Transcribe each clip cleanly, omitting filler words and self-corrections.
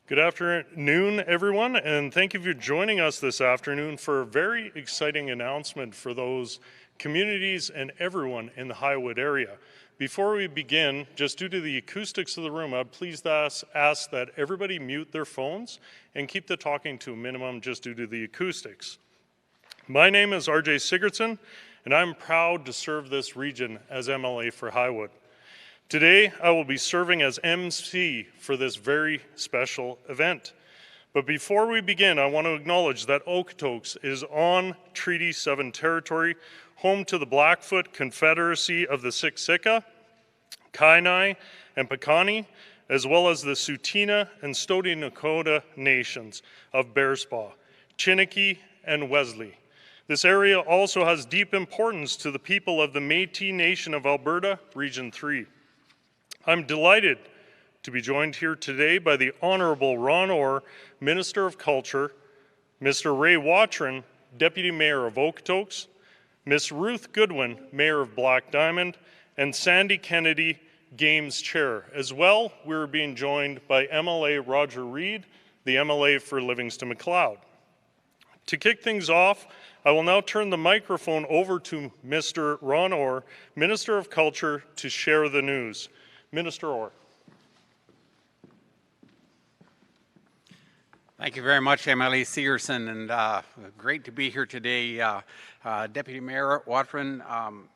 Good afternoon, everyone, and thank you for joining us this afternoon for a very exciting announcement for those communities and everyone in the Highwood area. Before we begin, just due to the acoustics of the room, I'd please ask that everybody mute their phones and keep the talking to a minimum just due to the acoustics. My name is RJ Sigurdsson, and I'm proud to serve this region as MLA for Highwood. Today, I will be serving as MC for this very special event. But before we begin, I want to acknowledge that Okotoks is on Treaty 7 territory, home to the Blackfoot Confederacy of the Siksika, Kainai, and Piikani, as well as the Tsuut'ina and Stoney Nakoda nations of Bearspaw, Chiniki, and Wesley. This area also has deep importance to the people of the Métis Nation of Alberta, Region 3. I'm delighted to be joined here today by the Honorable Ron Orr, Minister of Culture, Mr. Ray Watrin, Deputy Mayor of Okotoks, Ms. Ruth Goodwin, Mayor of Black Diamond, and Sandy Kennedy, Games Chair. As well, we're being joined by MLA Roger Reid, the MLA for Livingston McLeod. To kick things off, I will now turn the microphone over to Mr. Ron Orr, Minister of Culture, to share the news. Minister Orr. Thank you very much, MLA Sigurdsson, and great to be here today. Deputy Mayor Watrin,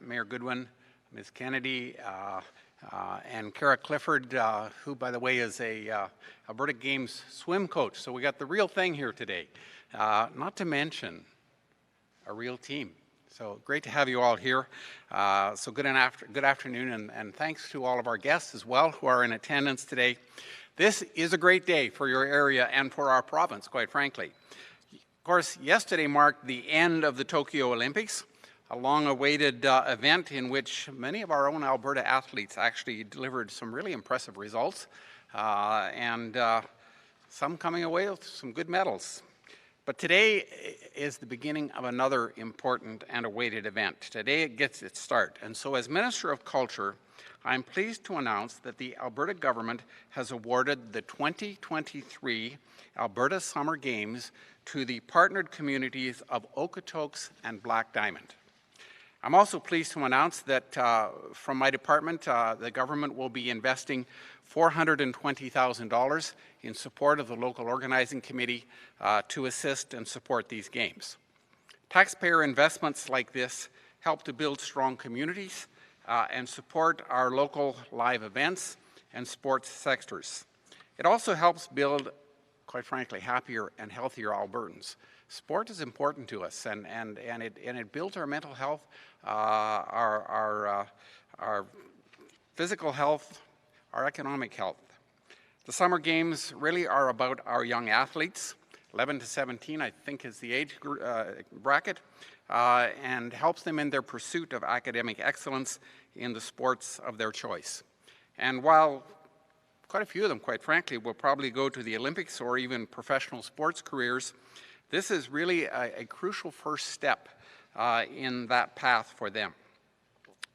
Mayor Goodwin, Ms. Kennedy, and Kara Clifford, who, by the way, is a Alberta Games swim coach. So we got the real thing here today, not to mention a real team. So great to have you all here. So good afternoon, and thanks to all of our guests as well who are in attendance today. This is a great day for your area and for our province, quite frankly. Of course, yesterday marked the end of the Tokyo Olympics, a long-awaited event in which many of our own Alberta athletes actually delivered some really impressive results, and some coming away with some good medals. But today is the beginning of another important and awaited event. Today it gets its start. And so as Minister of Culture, I'm pleased to announce that the Alberta government has awarded the 2023 Alberta Summer Games to the partnered communities of Okotoks and Black Diamond. I'm also pleased to announce that from my department, the government will be investing $420,000 in support of the local organizing committee to assist and support these games. Taxpayer investments like this help to build strong communities and support our local live events and sports sectors. It also helps build, quite frankly, happier and healthier Albertans. Sport is important to us, and it builds our mental health, our physical health, our economic health. The Summer Games really are about our young athletes. 11 to 17, I think, is the age bracket, and helps them in their pursuit of academic excellence in the sports of their choice. And while quite a few of them, quite frankly, will probably go to the Olympics or even professional sports careers, this is really a crucial first step in that path for them.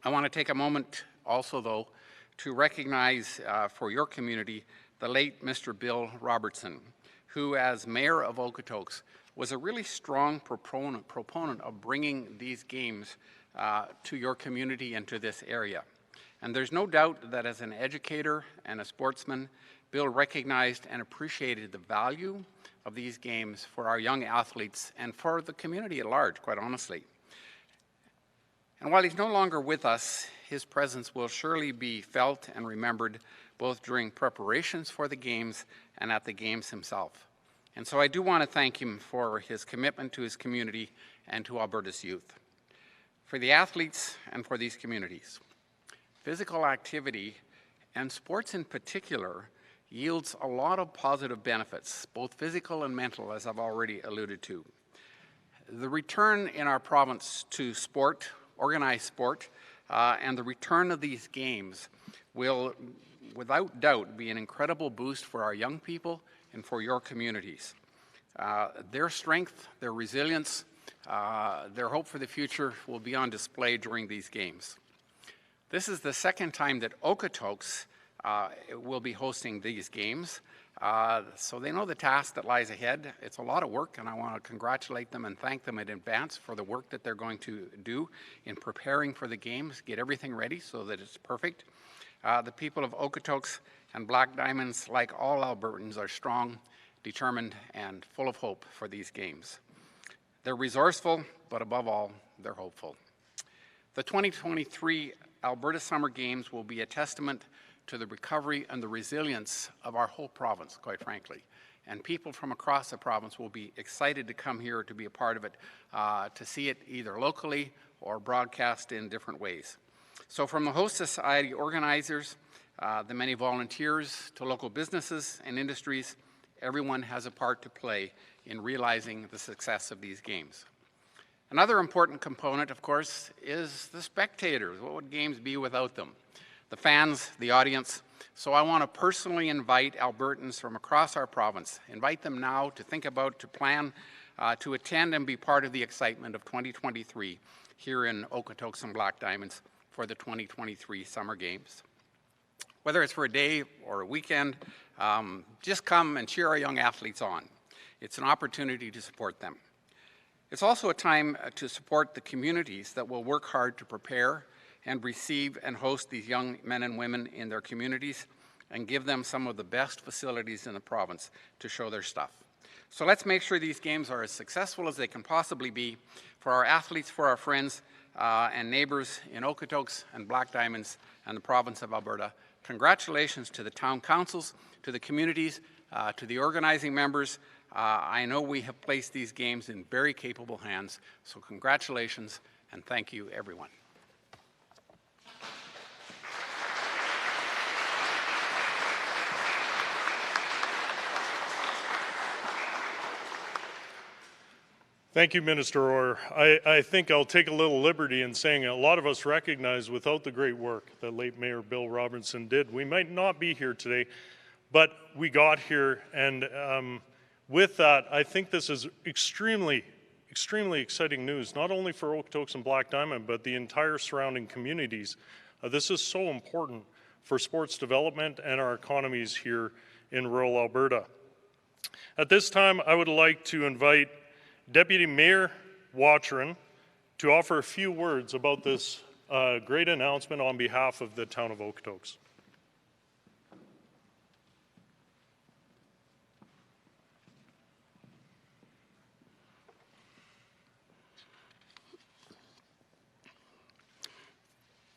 I want to take a moment also, though, to recognize for your community the late Mr. Bill Robertson, who, as Mayor of Okotoks, was a really strong proponent of bringing these games to your community and to this area. And there's no doubt that as an educator and a sportsman, Bill recognized and appreciated the value of these games for our young athletes and for the community at large, quite honestly. And while he's no longer with us, his presence will surely be felt and remembered both during preparations for the games and at the games himself. And so I do want to thank him for his commitment to his community and to Alberta's youth. For the athletes and for these communities, physical activity, and sports in particular, yields a lot of positive benefits, both physical and mental, as I've already alluded to. The return in our province to sport, organized sport, and the return of these games will, without doubt, be an incredible boost for our young people and for your communities. Their strength, their resilience, their hope for the future will be on display during these games. This is the second time that Okotoks will be hosting these games. So they know the task that lies ahead. It's a lot of work, and I want to congratulate them and thank them in advance for the work that they're going to do in preparing for the games, get everything ready so that it's perfect. The people of Okotoks and Black Diamonds, like all Albertans, are strong, determined, and full of hope for these games. They're resourceful, but above all, they're hopeful. The 2023 Alberta Summer Games will be a testament to the recovery and the resilience of our whole province, quite frankly. And people from across the province will be excited to come here to be a part of it, to see it either locally or broadcast in different ways. So from the host society organizers, the many volunteers, to local businesses and industries, everyone has a part to play in realizing the success of these games. Another important component, of course, is the spectators. What would games be without them? The fans, the audience. So I want to personally invite Albertans from across our province, invite them now to think about, to plan, to attend and be part of the excitement of 2023 here in Okotoks and Black Diamonds for the 2023 Summer Games. Whether it's for a day or a weekend, just come and cheer our young athletes on. It's an opportunity to support them. It's also a time to support the communities that will work hard to prepare and receive and host these young men and women in their communities and give them some of the best facilities in the province to show their stuff. So let's make sure these games are as successful as they can possibly be for our athletes, for our friends and neighbors in Okotoks and Black Diamonds and the province of Alberta. Congratulations to the town councils, to the communities, to the organizing members. I know we have placed these games in very capable hands, so congratulations and thank you, everyone. Thank you, Minister Orr. I think I'll take a little liberty in saying a lot of us recognize without the great work that late Mayor Bill Robinson did, we might not be here today, but we got here, and with that, I think this is extremely exciting news, not only for Okotoks and Black Diamond, but the entire surrounding communities. This is so important for sports development and our economies here in rural Alberta. At this time, I would like to invite Deputy Mayor Watrin to offer a few words about this great announcement on behalf of the town of Okotoks.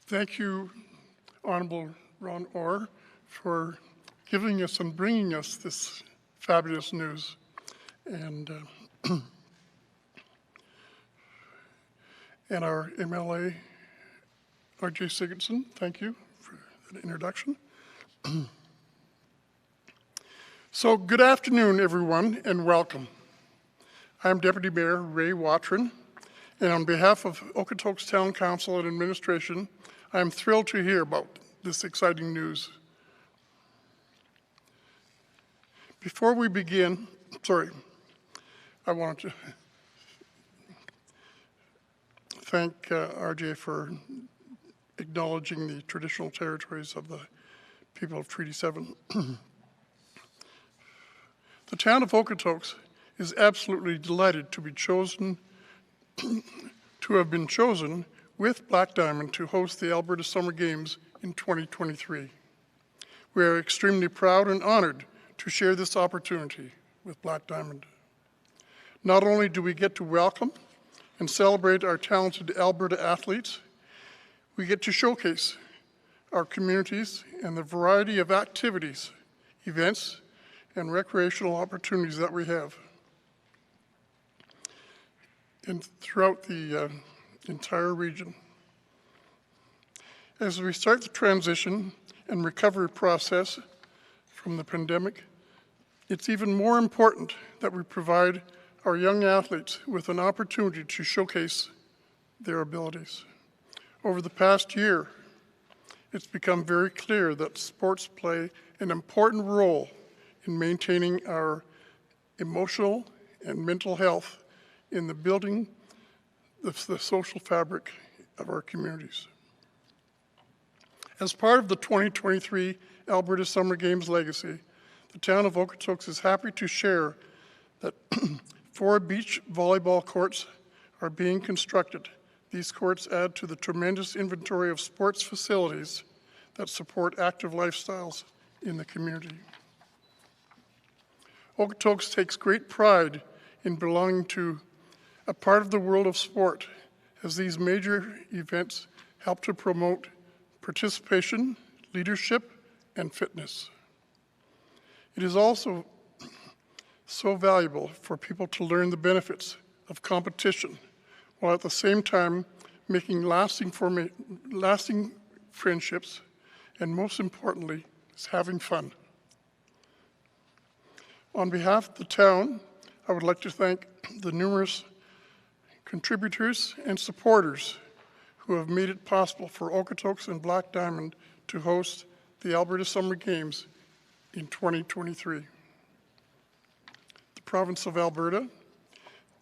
Thank you, Honourable Ron Orr, for giving us and bringing us this fabulous news. And and our MLA, R.J. Sigurdsson, thank you for that introduction. So good afternoon, everyone, and welcome. I'm Deputy Mayor Ray Watrin, and on behalf of Okotoks Town Council and Administration, I'm thrilled to hear about this exciting news. Before we begin, I wanted to thank RJ for acknowledging the traditional territories of the people of Treaty 7. The town of Okotoks is absolutely delighted to be chosen, to have been chosen with Black Diamond to host the Alberta Summer Games in 2023. We are extremely proud and honored to share this opportunity with Black Diamond. Not only do we get to welcome and celebrate our talented Alberta athletes, we get to showcase our communities and the variety of activities, events, and recreational opportunities that we have throughout the entire region. As we start the transition and recovery process from the pandemic, it's even more important that we provide our young athletes with an opportunity to showcase their abilities. Over the past year, it's become very clear that sports play an important role in maintaining our emotional and mental health in the building the social fabric of our communities. As part of the 2023 Alberta Summer Games legacy, the town of Okotoks is happy to share that 4 beach volleyball courts are being constructed. These courts add to the tremendous inventory of sports facilities that support active lifestyles in the community. Okotoks takes great pride in belonging to a part of the world of sport, as these major events help to promote participation, leadership, and fitness. It is also so valuable for people to learn the benefits of competition, while at the same time making lasting friendships, and most importantly, is having fun. On behalf of the town, I would like to thank the numerous contributors and supporters who have made it possible for Okotoks and Black Diamond to host the Alberta Summer Games in 2023. The Province of Alberta,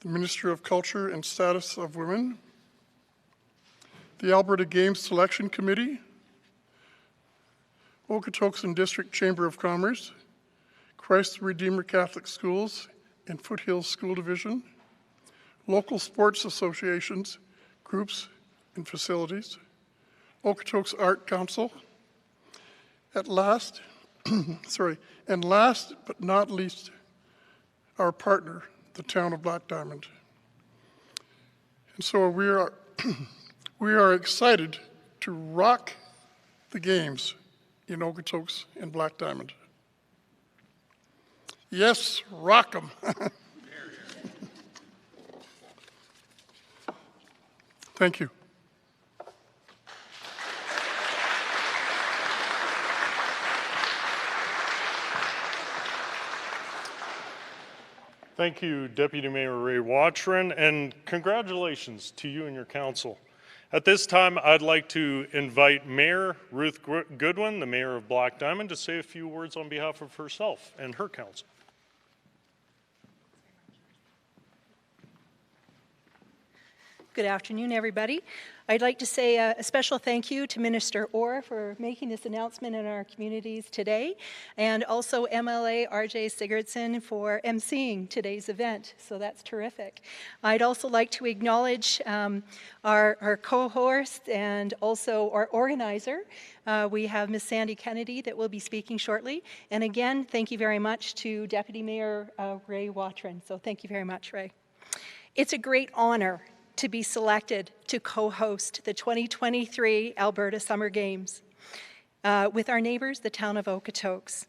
the Ministry of Culture and Status of Women, the Alberta Games Selection Committee, Okotoks and District Chamber of Commerce, Christ the Redeemer Catholic Schools and Foothills School Division, local sports associations, groups, and facilities, Okotoks Art Council, and last but not least, our partner, the town of Black Diamond. And so we are excited to rock the games in Okotoks and Black Diamond. Yes, rock 'em. Thank you. Thank you, Deputy Mayor Ray Watchran, and congratulations to you and your council. At this time, I'd like to invite Mayor Ruth Goodwin, the Mayor of Black Diamond, to say a few words on behalf of herself and her council. Good afternoon, everybody. I'd like to say a special thank you to Minister Orr for making this announcement in our communities today, and also MLA RJ Sigurdsson for emceeing today's event, so that's terrific. I'd also like to acknowledge our co-host and also our organizer. We have Ms. Sandy Kennedy that will be speaking shortly, and again, thank you very much to Deputy Mayor Ray Watchran, so thank you very much, Ray. It's a great honor to be selected to co-host the 2023 Alberta Summer Games with our neighbors, the town of Okotoks.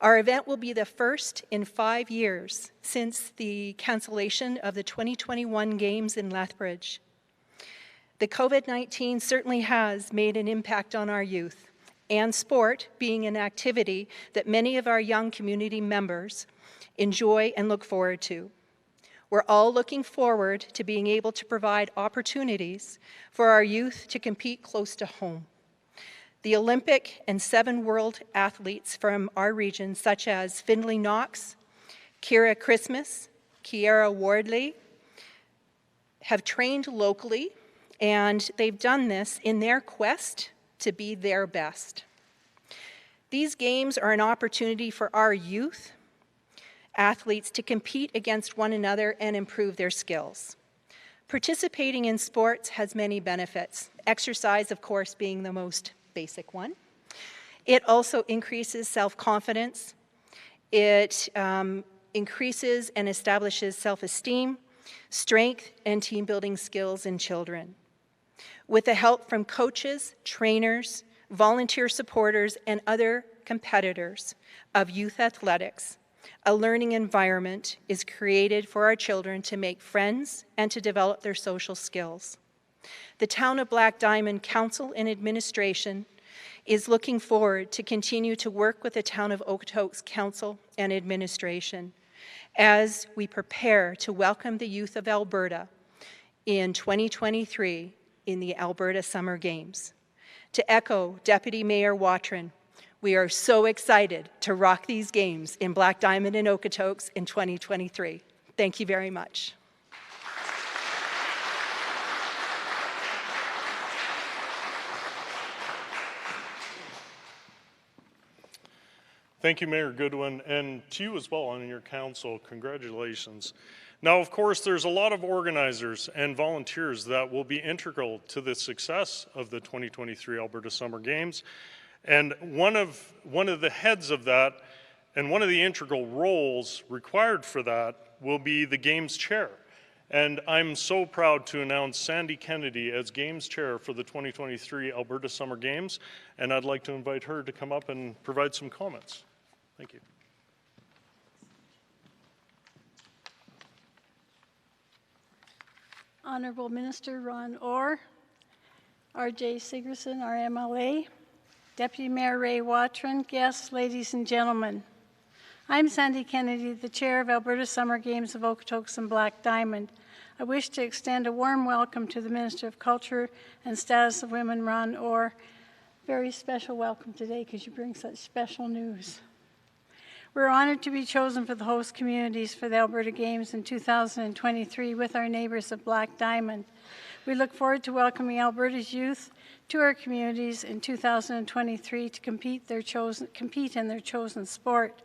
Our event will be the first in 5 years since the cancellation of the 2021 Games in Lethbridge. The COVID-19 certainly has made an impact on our youth, and sport being an activity that many of our young community members enjoy and look forward to. We're all looking forward to being able to provide opportunities for our youth to compete close to home. The Olympic and 7 world athletes from our region, such as Findlay Knox, Kira Christmas, Kiera Wardley, have trained locally, and they've done this in their quest to be their best. These games are an opportunity for our youth athletes to compete against one another and improve their skills. Participating in sports has many benefits, exercise, of course, being the most basic one. It also increases self-confidence. It increases and establishes self-esteem, strength, and team-building skills in children. With the help from coaches, trainers, volunteer supporters, and other competitors of youth athletics, a learning environment is created for our children to make friends and to develop their social skills. The Town of Black Diamond Council and Administration is looking forward to continue to work with the Town of Okotoks Council and Administration as we prepare to welcome the youth of Alberta in 2023 in the Alberta Summer Games. To echo Deputy Mayor Watchran, we are so excited to rock these games in Black Diamond and Okotoks in 2023. Thank you very much. Thank you, Mayor Goodwin, and to you as well on your council. Congratulations. Now, of course, there's a lot of organizers and volunteers that will be integral to the success of the 2023 Alberta Summer Games. And one of the heads of that and one of the integral roles required for that will be the Games Chair. And I'm so proud to announce Sandy Kennedy as Games Chair for the 2023 Alberta Summer Games. And I'd like to invite her to come up and provide some comments. Thank you. Honourable Minister Ron Orr, RJ Sigerson, our MLA, Deputy Mayor Ray Watron, guests, ladies and gentlemen. I'm Sandy Kennedy, the Chair of Alberta Summer Games of Okotoks and Black Diamond. I wish to extend a warm welcome to the Minister of Culture and Status of Women, Ron Orr. Very special welcome today because you bring such special news. We're honoured to be chosen for the host communities for the Alberta Games in 2023 with our neighbours of Black Diamond. We look forward to welcoming Alberta's youth to our communities in 2023 to compete in their chosen sport.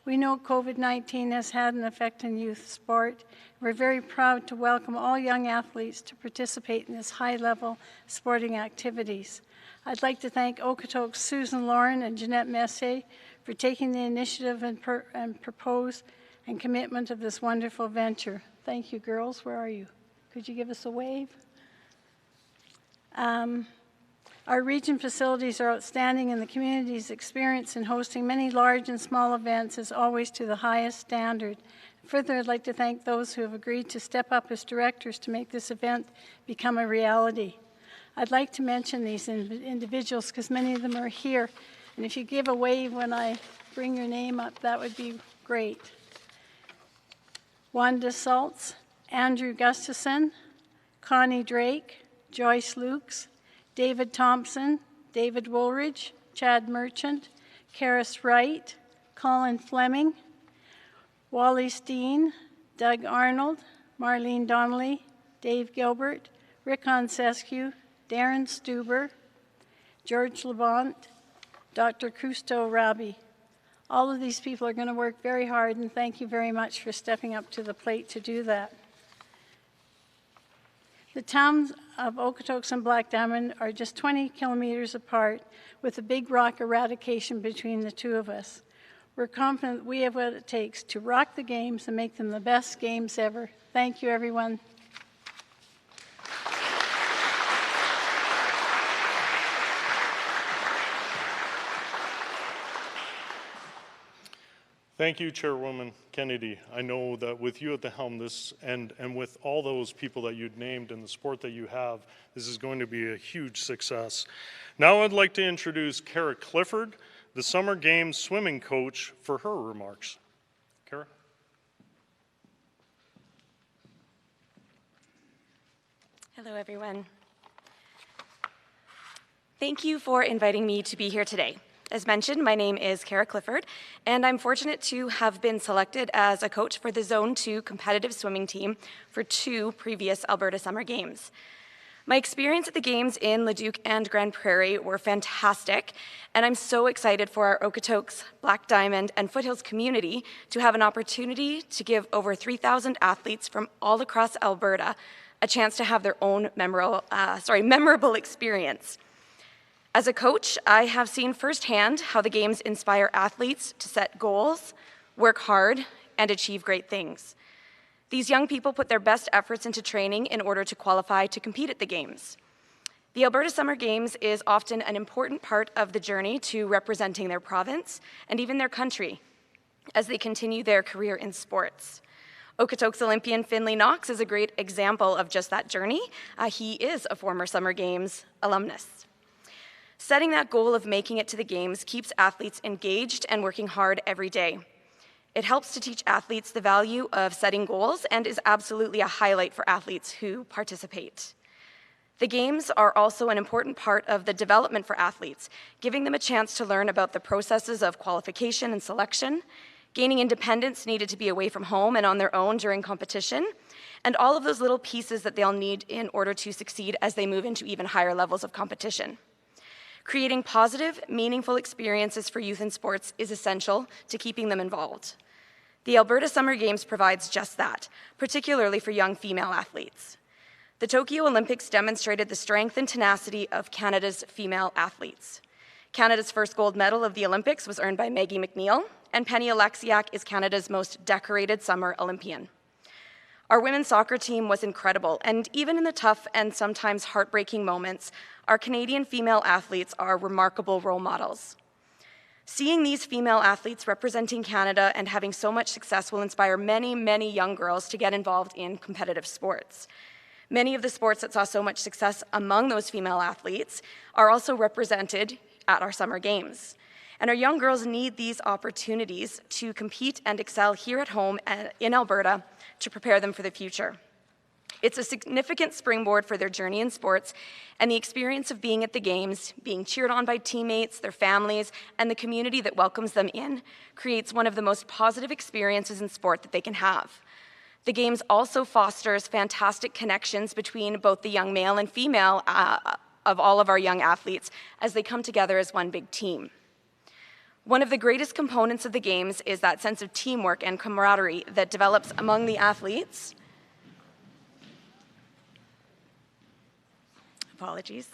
We know COVID-19 has had an effect on youth sport. We're very proud to welcome all young athletes to participate in this high-level sporting activities. I'd like to thank Okotoks' Susan Lauren and Jeanette Messier for taking the initiative and propose and commitment of this wonderful venture. Thank you, girls. Where are you? Could you give us a wave? Our region facilities are outstanding, and the community's experience in hosting many large and small events is always to the highest standard. Further, I'd like to thank those who have agreed to step up as directors to make this event become a reality. I'd like to mention these individuals because many of them are here. And if you give a wave when I bring your name up, that would be great. Wanda Saltz, Andrew Gustafson, Connie Drake, Joyce Lukes, David Thompson, David Woolridge, Chad Merchant, Karis Wright, Colin Fleming, Wally Steen, Doug Arnold, Marlene Donnelly, Dave Gilbert, Rick Onsescu, Darren Stuber, George Labont, Dr. Cousteau Rabi. All of these people are going to work very hard, and thank you very much for stepping up to the plate to do that. The towns of Okotoks and Black Diamond are just 20 kilometers apart, with a big rock eradication between the two of us. We're confident we have what it takes to rock the games and make them the best games ever. Thank you, everyone. Thank you, Chairwoman Kennedy. I know that with you at the helm, and with all those people that you'd named and the support that you have, this is going to be a huge success. Now I'd like to introduce Kara Clifford, the Summer Games swimming coach, for her remarks. Kara? Hello, everyone. Thank you for inviting me to be here today. As mentioned, my name is Kara Clifford, and I'm fortunate to have been selected as a coach for the Zone 2 competitive swimming team for 2 previous Alberta Summer Games. My experience at the Games in Leduc and Grand Prairie were fantastic, and I'm so excited for our Okotoks, Black Diamond, and Foothills community to have an opportunity to give over 3,000 athletes from all across Alberta a chance to have their own memorable experience. As a coach, I have seen firsthand how the Games inspire athletes to set goals, work hard, and achieve great things. These young people put their best efforts into training in order to qualify to compete at the Games. The Alberta Summer Games is often an important part of the journey to representing their province and even their country as they continue their career in sports. Okotoks Olympian Finley Knox is a great example of just that journey. He is a former Summer Games alumnus. Setting that goal of making it to the Games keeps athletes engaged and working hard every day. It helps to teach athletes the value of setting goals and is absolutely a highlight for athletes who participate. The Games are also an important part of the development for athletes, giving them a chance to learn about the processes of qualification and selection, gaining independence needed to be away from home and on their own during competition, and all of those little pieces that they'll need in order to succeed as they move into even higher levels of competition. Creating positive, meaningful experiences for youth in sports is essential to keeping them involved. The Alberta Summer Games provides just that, particularly for young female athletes. The Tokyo Olympics demonstrated the strength and tenacity of Canada's female athletes. Canada's first gold medal of the Olympics was earned by Maggie McNeil, and Penny Alexiak is Canada's most decorated summer Olympian. Our women's soccer team was incredible, and even in the tough and sometimes heartbreaking moments, our Canadian female athletes are remarkable role models. Seeing these female athletes representing Canada and having so much success will inspire many, many young girls to get involved in competitive sports. Many of the sports that saw so much success among those female athletes are also represented at our summer games. And our young girls need these opportunities to compete and excel here at home in Alberta to prepare them for the future. It's a significant springboard for their journey in sports, and the experience of being at the games, being cheered on by teammates, their families, and the community that welcomes them in creates one of the most positive experiences in sport that they can have. The games also fosters fantastic connections between both the young male and female of all of our young athletes as they come together as one big team. One of the greatest components of the games is that sense of teamwork and camaraderie that develops among the athletes. Apologies.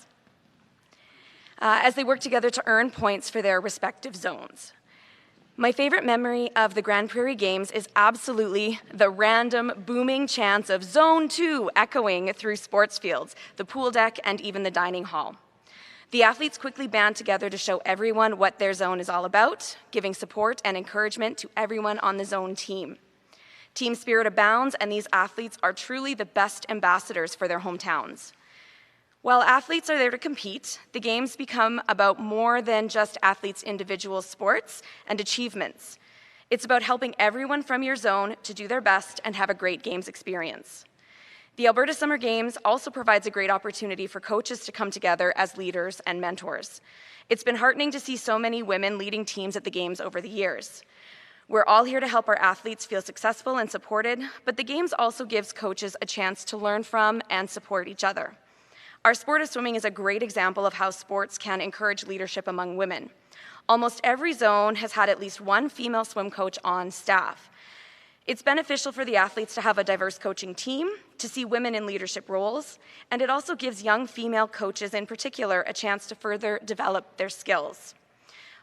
As they work together to earn points for their respective zones. My favorite memory of the Grand Prairie Games is absolutely the random booming chants of Zone 2 echoing through sports fields, the pool deck, and even the dining hall. The athletes quickly band together to show everyone what their zone is all about, giving support and encouragement to everyone on the zone team. Team spirit abounds, and these athletes are truly the best ambassadors for their hometowns. While athletes are there to compete, the games become about more than just athletes' individual sports and achievements. It's about helping everyone from your zone to do their best and have a great games experience. The Alberta Summer Games also provides a great opportunity for coaches to come together as leaders and mentors. It's been heartening to see so many women leading teams at the Games over the years. We're all here to help our athletes feel successful and supported, but the Games also gives coaches a chance to learn from and support each other. Our sport of swimming is a great example of how sports can encourage leadership among women. Almost every zone has had at least one female swim coach on staff. It's beneficial for the athletes to have a diverse coaching team, to see women in leadership roles, and it also gives young female coaches in particular a chance to further develop their skills.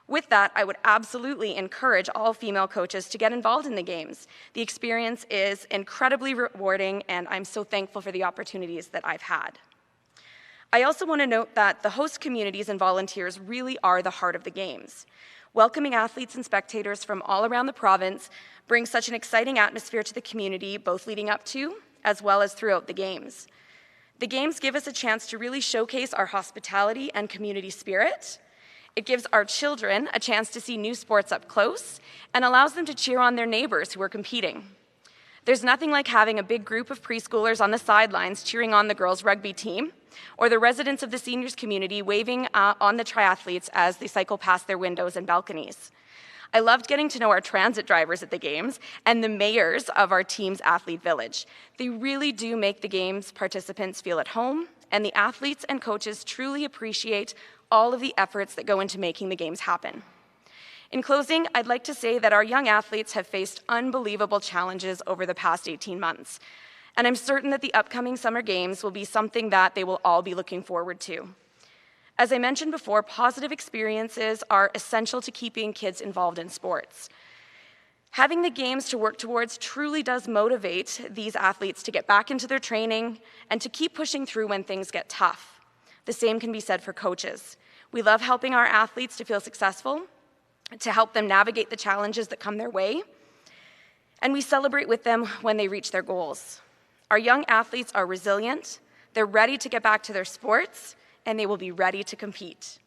With that, I would absolutely encourage all female coaches to get involved in the games. The experience is incredibly rewarding, and I'm so thankful for the opportunities that I've had. I also want to note that the host communities and volunteers really are the heart of the games. Welcoming athletes and spectators from all around the province brings such an exciting atmosphere to the community, both leading up to as well as throughout the games. The games give us a chance to really showcase our hospitality and community spirit. It gives our children a chance to see new sports up close and allows them to cheer on their neighbors who are competing. There's nothing like having a big group of preschoolers on the sidelines cheering on the girls' rugby team, or the residents of the seniors community waving on the triathletes as they cycle past their windows and balconies. I loved getting to know our transit drivers at the games and the mayors of our team's athlete village. They really do make the games participants feel at home, and the athletes and coaches truly appreciate all of the efforts that go into making the games happen. In closing, I'd like to say that our young athletes have faced unbelievable challenges over the past 18 months, and I'm certain that the upcoming Summer Games will be something that they will all be looking forward to. As I mentioned before, positive experiences are essential to keeping kids involved in sports. Having the games to work towards truly does motivate these athletes to get back into their training and to keep pushing through when things get tough. The same can be said for coaches. We love helping our athletes to feel successful, to help them navigate the challenges that come their way, and we celebrate with them when they reach their goals. Our young athletes are resilient, they're ready to get back to their sports, and they will be ready to compete.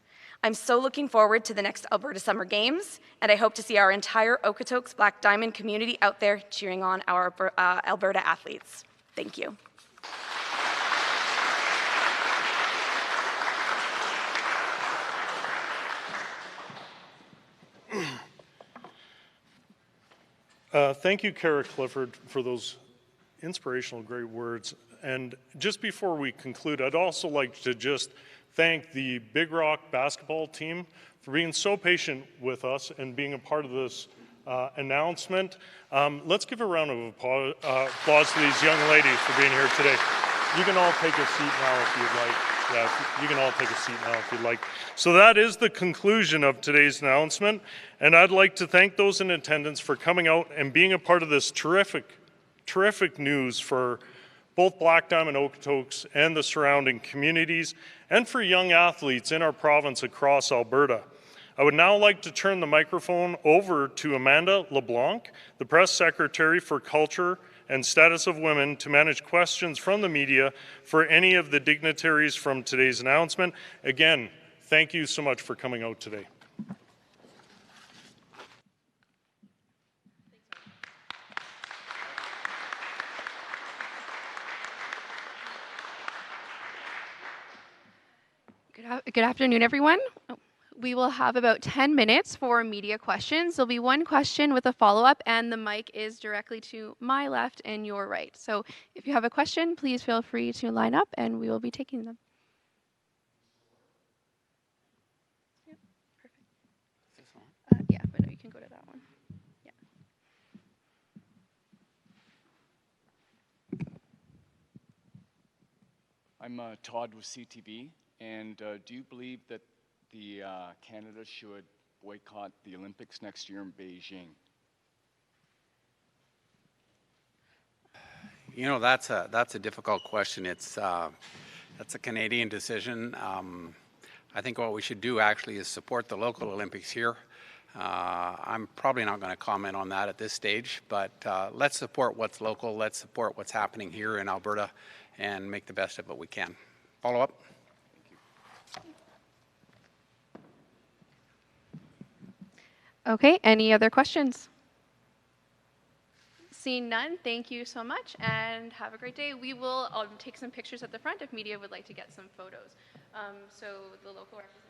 I'm so looking forward to the next Alberta Summer Games, and I hope to see our entire Okotoks Black Diamond community out there cheering on our Alberta athletes. Thank you. Thank you, Kara Clifford, for those inspirational, great words. And just before we conclude, I'd also like to just thank the Big Rock basketball team for being so patient with us and being a part of this announcement. Let's give a round of applause to these young ladies for being here today. You can all take a seat now if you'd like. Yeah, you can all take a seat now if you'd like. So that is the conclusion of today's announcement, and I'd like to thank those in attendance for coming out and being a part of this terrific news for both Black Diamond, Okotoks, and the surrounding communities, and for young athletes in our province across Alberta. I would now like to turn the microphone over to Amanda LeBlanc, the Press Secretary for Culture and Status of Women, to manage questions from the media for any of the dignitaries from today's announcement. Again, thank you so much for coming out today. Good afternoon, everyone. We will have about 10 minutes for media questions. There'll be one question with a follow-up, and the mic is directly to my left and your right. So if you have a question, please feel free to line up, and we will be taking them. Yeah, perfect. Yeah, but no, you can go to that one. Yeah. I'm Todd with CTV, and do you believe that the Canada should boycott the Olympics next year in Beijing? You know, that's a difficult question. That's a Canadian decision. I think what we should do actually is support the local Olympics here. I'm probably not going to comment on that at this stage, but let's support what's local. Let's support what's happening here in Alberta and make the best of what we can. Follow up? Okay, any other questions? Seeing none, thank you so much and have a great day. We will take some pictures at the front if media would like to get some photos. So the local representative.